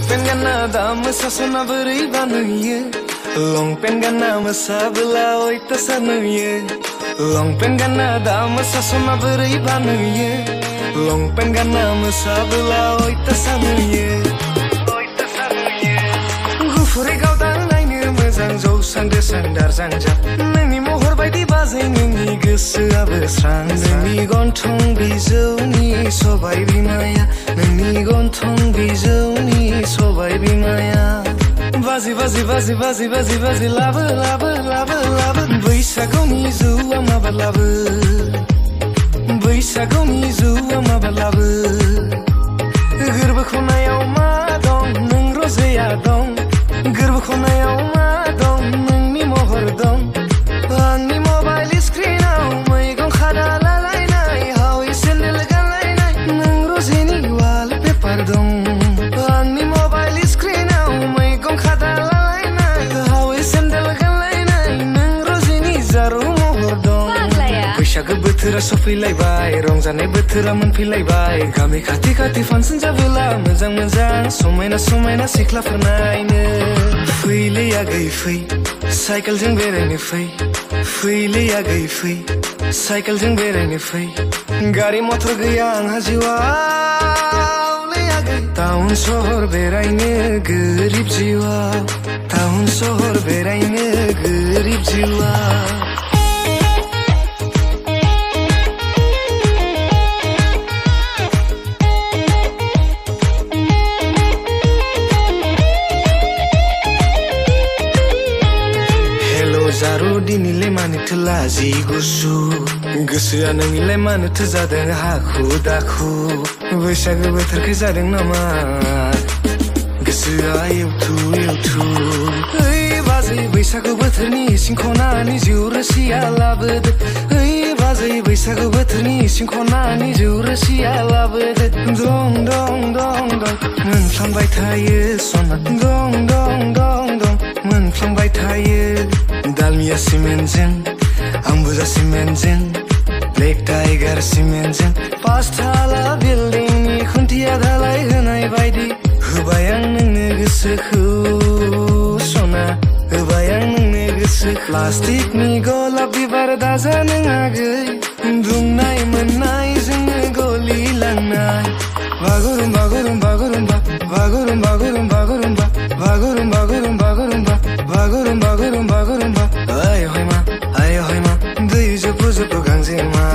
longpen ganna dam sasona boरैबा नुयो longpen ganna मोसाबोला अयतासा नुयो longpen ganna dam sasona boरैबा नुयो longpen ganna मोसाबोला अयतासा नुयो गुफुरै गावदां नायनो मोजां जौसांदो सान्दार जांजा नोंनि महर बायदि बाजै नोंनि गोसोआबो स्रां नोंनि गन्थं बिजौनि सबाय बिमाया नोंनि गन्थं बिजौनि सबाय बिमाया बाजि बाजि बाजि बाजि बाजि बाजि लाबो लाबो लाबो लाबो बैसागुनि जौआ माबा लाबो बैसागुनि जौआ माबा लाबो गोरबो खनायाव मा दं नों रजेया दं गोरबो खनायाव मा दं नोंनि महर दं आंनि मबाइल स्क्रिनाव मैगं खादा लालायनाय हावै सेन्देल गानलायनाय नों रजेनि वालपेपार दं आंनि मबाइल स्क्रिनाव मैगं खादा लालायनाय हावै सेन्देल गानलायनाय नों रजेनि जारौ महर दं बैसागो बोथोरा सफैलायबाय रंजानाय बोथोरा मोनफैलायबाय गामि खाथि खाथि फांसन जाबोला मोजां मोजां समायना समायना सिख्लाफोर नायनो फैलै आगै फै साइकेलजों बेरायनो फै फैलै आगै फै साइकेलजों बेरायनो फै गारि मटर गैया आंहा जिउआव लै आगै टाउन सहर बेरायनो गोरिब जिउआव टाउन सहर बेरायनो गोरिब जिउआव जारु दिनैलाय मानोथो लाजि गुसु गोसोआ नोंनिलाय मानोथो जादों हाखु दाखु बैसागो बोथोरखाय जादों नामा गोसोआ एवथु एवथु ओइ बाजै बैसागो बोथोरनि इसिं खनानि जिउ रोसिया लाबोदो ओइ बाजै बैसागो बोथोरनि इसिं खनानि जिउ रोसिया लाबोदो दं दं दं दं मोनफ्लांबाय थायो सना दं दं दं दं मोनफ्लांबाय थायो दालमिया सिमेन्टजों आंबुजा सिमेन्टजों ब्लेक टाइगार सिमेन्टजों पासथाला बिल्डिंनि खुन्थिया धालाय होनाय बायदि होबाय आं नोंनो गोसोखौ सना होबाय आं नोंनो गोसो प्लास्टिकनि गलाब बिबार दाजा नों आगै दुंनाय मोननाय जोंनो गलिलांनाय बागुरुम बागुरुम बागुरुम्बा बागुरुम बागुरुम बागुरुम्बा बागुरुम बागुरुम बागुरुम्बा बागुरुम बागुरुम बागुरुम्बा आय हयमा दै जोबो जोबो गांजेमा